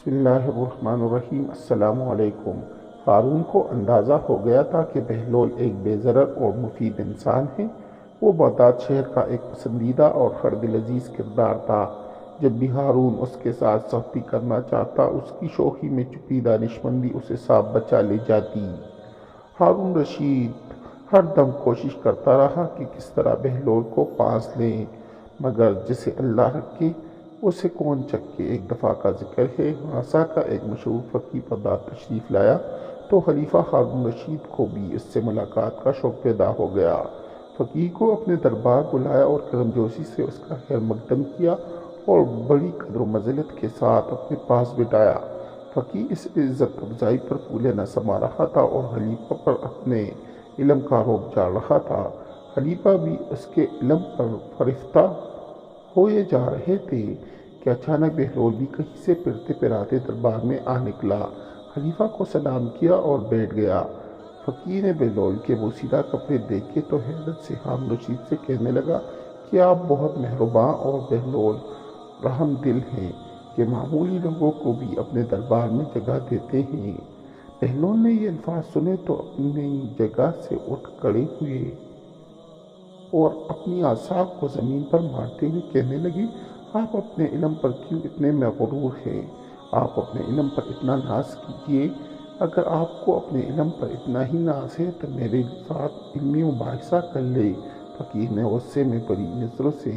بسم اللہ الرحمن الرحیم۔ السلام علیکم۔ ہارون کو اندازہ ہو گیا تھا کہ بہلول ایک بے ضرر اور مفید انسان ہے۔ وہ بغداد شہر کا ایک پسندیدہ اور ہر دل عزیز کردار تھا۔ جب بھی ہارون اس کے ساتھ صحبتی کرنا چاہتا، اس کی شوخی میں چھپی دانشمندی اسے صاف بچا لے جاتی۔ ہارون رشید ہر دم کوشش کرتا رہا کہ کس طرح بہلول کو پانس لے، مگر جسے اللہ رکھے اسے کون چکے۔ ایک دفعہ کا ذکر ہے، ہراساں کا ایک مشہور فقیہ بغداد تشریف لایا تو خلیفہ ہارون رشید کو بھی اس سے ملاقات کا شوق پیدا ہو گیا۔ فقیہ کو اپنے دربار بلایا اور گرمجوشی سے اس کا خیر مقدم کیا اور بڑی قدر و منزلت کے ساتھ اپنے پاس بٹھایا۔ فقیہ اس عزت افزائی پر پھولے نہ سما رہا تھا اور خلیفہ پر اپنے علم کا رعب جاڑ رہا تھا۔ خلیفہ بھی اس کے علم پر فرفتہ ہوئے جا رہے تھے کہ اچانک بہلول بھی کہیں سے پھرتے پھراتے دربار میں آ نکلا۔ خلیفہ کو سلام کیا اور بیٹھ گیا۔ فقیہ نے بہلول کے بوسیدہ کپڑے دیکھے تو حیرت سے ہارون رشید سے کہنے لگا کہ آپ بہت مہرباں اور بہلول رحم دل ہیں کہ معمولی لوگوں کو بھی اپنے دربار میں جگہ دیتے ہیں۔ بہلول نے یہ الفاظ سنے تو اپنی جگہ سے اٹھ کھڑے ہوئے اور اپنی اعصاب کو زمین پر مارتے ہوئے کہنے لگے، آپ اپنے علم پر کیوں اتنے مغرور ہیں؟ آپ اپنے علم پر اتنا ناز کیجیے۔ اگر آپ کو اپنے علم پر اتنا ہی ناز ہے تو میرے ساتھ علمی مباحثہ کر لے۔ فقیہ نے غصے میں بری نظروں سے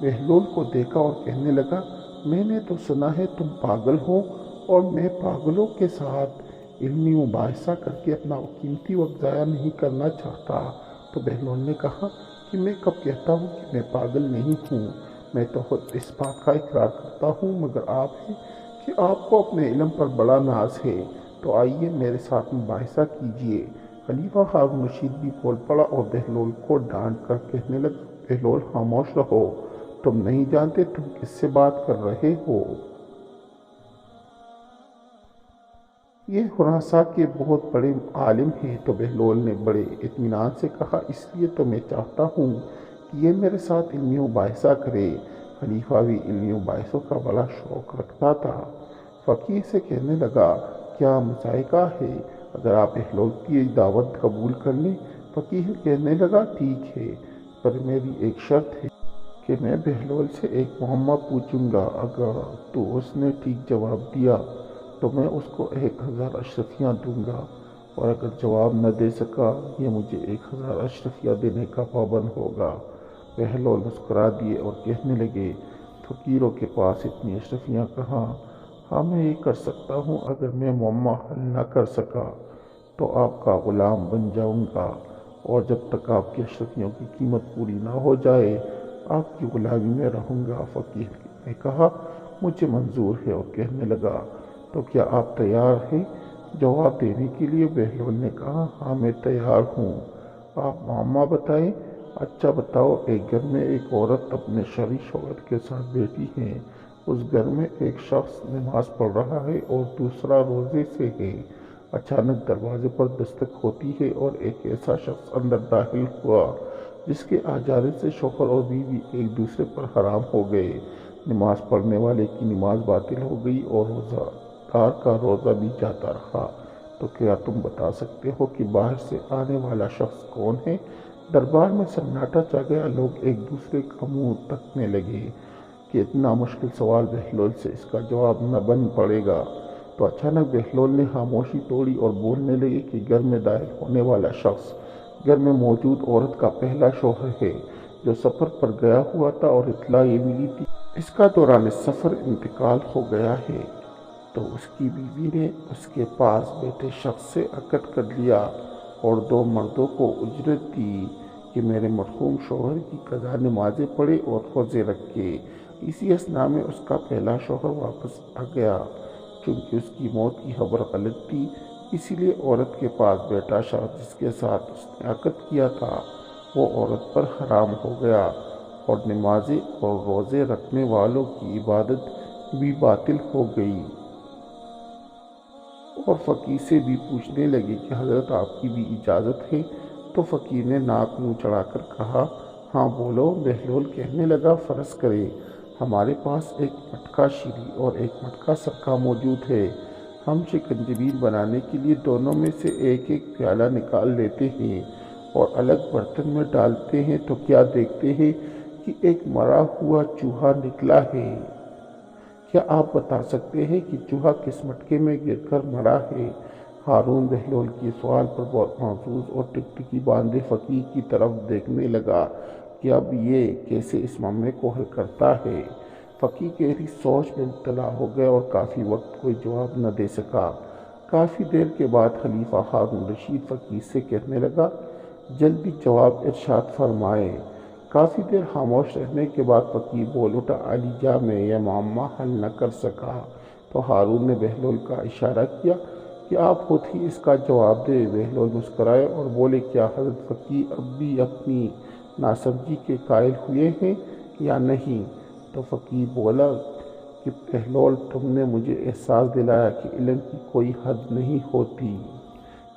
بہلول کو دیکھا اور کہنے لگا، میں نے تو سنا ہے تم پاگل ہو اور میں پاگلوں کے ساتھ علمی مباحثہ کر کے اپنا قیمتی وقت ضائع نہیں کرنا چاہتا۔ تو بہلول نے کہا کہ میں کب کہتا ہوں کہ میں پاگل نہیں ہوں، میں تو خود اس بات کا اقرار کرتا ہوں، مگر آپ ہے کہ آپ کو اپنے علم پر بڑا ناز ہے، تو آئیے میرے ساتھ مباحثہ کیجیے۔ خلیفہ ہارون رشید بھی بول پڑا اور بہلول کو ڈانٹ کر کہنے لگا، بہلول خاموش رہو، تم نہیں جانتے تم کس سے بات کر رہے ہو۔ یہ ہراساں کے بہت بڑے عالم ہیں۔ تو بہلول نے بڑے اطمینان سے کہا، اس لیے تو میں چاہتا ہوں کہ یہ میرے ساتھ علمی مباحثہ کرے۔ خلیفہ بھی علمی مباحثوں کا بڑا شوق رکھتا تھا۔ فقیہ سے کہنے لگا، کیا مذائقہ ہے اگر آپ بہلول کی دعوت قبول کر لیں؟ فقیہ کہنے لگا، ٹھیک ہے، پر میری ایک شرط ہے کہ میں بہلول سے ایک معمہ پوچھوں گا، اگر تو اس نے ٹھیک جواب دیا تو میں اس کو 1000 اشرفیاں دوں گا، اور اگر جواب نہ دے سکا یہ مجھے 1000 اشرفیاں دینے کا پابند ہوگا۔ بہلول مسکرا دیے اور کہنے لگے، فقیروں کے پاس اتنی اشرفیاں کہاں؟ ہاں میں یہ کر سکتا ہوں، اگر میں معمہ حل نہ کر سکا تو آپ کا غلام بن جاؤں گا، اور جب تک آپ کی اشرفیوں کی قیمت پوری نہ ہو جائے آپ کی غلامی میں رہوں گا۔ فقیہ نے کہا، مجھے منظور ہے، اور کہنے لگا، تو کیا آپ تیار ہیں جواب دینے کے لیے؟ بہلول نے کہا، ہاں میں تیار ہوں، آپ معمہ بتائیں۔ اچھا بتاؤ، ایک گھر میں ایک عورت اپنے شرعی شوہر کے ساتھ بیٹھی ہے، اس گھر میں ایک شخص نماز پڑھ رہا ہے اور دوسرا روزے سے ہے۔ اچانک دروازے پر دستک ہوتی ہے اور ایک ایسا شخص اندر داخل ہوا جس کے آ جانے سے شوہر اور بیوی ایک دوسرے پر حرام ہو گئے۔ نماز پڑھنے والے کی نماز باطل ہو گئی اور روزہ دار کا روزہ بھی جاتا رہا۔ تو کیا تم بتا سکتے ہو کہ باہر سے آنے والا شخص کون ہے؟ دربار میں سناٹا چھا گیا، لوگ ایک دوسرے کا منہ تکنے لگے کہ اتنا مشکل سوال بہلول سے اس کا جواب نہ بن پڑے گا۔ تو اچانک بہلول نے خاموشی توڑی اور بولنے لگے کہ گھر میں داخل ہونے والا شخص گھر میں موجود عورت کا پہلا شوہر ہے، جو سفر پر گیا ہوا تھا اور اطلاع یہ ملی تھی اس کا دوران سفر انتقال ہو گیا ہے۔ تو اس کی بیوی نے اس کے پاس بیٹھے شخص سے عقد کر لیا اور 2 مردوں کو اجرت دی کہ میرے مرحوم شوہر کی قضا نمازیں پڑھے اور روزے رکھے۔ اسی اثناء میں اس کا پہلا شوہر واپس آ گیا۔ چونکہ اس کی موت کی خبر غلط تھی، اسی لیے عورت کے پاس بیٹھا شخص جس کے ساتھ اس نے عقد کیا تھا وہ عورت پر حرام ہو گیا، اور نمازیں اور روزے رکھنے والوں کی عبادت بھی باطل ہو گئی۔ اور فقیہ سے بھی پوچھنے لگے کہ حضرت آپ کی بھی اجازت ہے؟ تو فقیہ نے ناک منہ چڑھا کر کہا، ہاں بولو۔ بہلول کہنے لگا، فرض کریں ہمارے پاس ایک مٹکا شیری اور ایک مٹکا سرکہ موجود ہے۔ ہم شکنجبین بنانے کے لیے دونوں میں سے ایک ایک پیالہ نکال لیتے ہیں اور الگ برتن میں ڈالتے ہیں تو کیا دیکھتے ہیں کہ ایک مرا ہوا چوہا نکلا ہے۔ کیا آپ بتا سکتے ہیں کہ چوہا کس مٹکے میں گر کر مرا ہے؟ ہارون بہلول کے سوال پر بہت محظوظ اور ٹکٹکی باندھے فقیر کی طرف دیکھنے لگا کہ اب یہ کیسے اس معاملے کو حل کرتا ہے۔ فقیر گہری سوچ میں مبتلا ہو گیا اور کافی وقت کوئی جواب نہ دے سکا۔ کافی دیر کے بعد خلیفہ ہارون رشید فقیر سے کہنے لگا، جلدی جواب ارشاد فرمائے۔ کافی دیر خاموش رہنے کے بعد فقیر بول اٹھا، علی جا میں یہ معمہ حل نہ کر سکا تو ہارون نے بہلول کا اشارہ کیا کہ آپ خود ہی اس کا جواب دیں۔ بہلول مسکرائے اور بولے، کیا حضرت فقیر اب بھی اپنی ناسمجھی کے قائل ہوئے ہیں یا نہیں؟ تو فقیر بولا کہ بہلول، تم نے مجھے احساس دلایا کہ علم کی کوئی حد نہیں ہوتی۔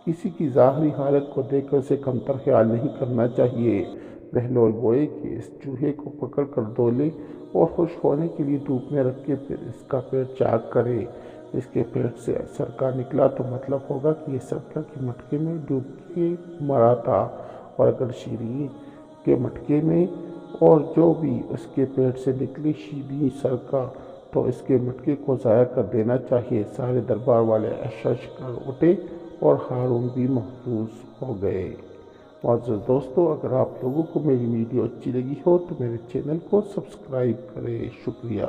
کسی کی ظاہری حالت کو دیکھ کر اسے کمتر خیال نہیں کرنا چاہیے۔ بہلول بولے کہ اس چوہے کو پکڑ کر دھو لے اور خشک ہونے کے لیے دھوپ میں رکھ کے پھر اس کا پیٹ چاک کرے۔ اس کے پیٹ سے سرکہ نکلا تو مطلب ہوگا کہ یہ سرکہ کے مٹکے میں ڈوب کے مرا تھا، اور اگر شیریں کے مٹکے میں اور جو بھی اس کے پیٹ سے نکلی شیریں سرکہ تو اس کے مٹکے کو ضائع کر دینا چاہیے۔ سارے دربار والے اشش کر اٹھے اور ہارون بھی محظوظ ہو گئے۔ معزز دوستو، اگر آپ لوگوں کو میری ویڈیو اچھی لگی ہو تو میرے چینل کو سبسکرائب کریں۔ شکریہ۔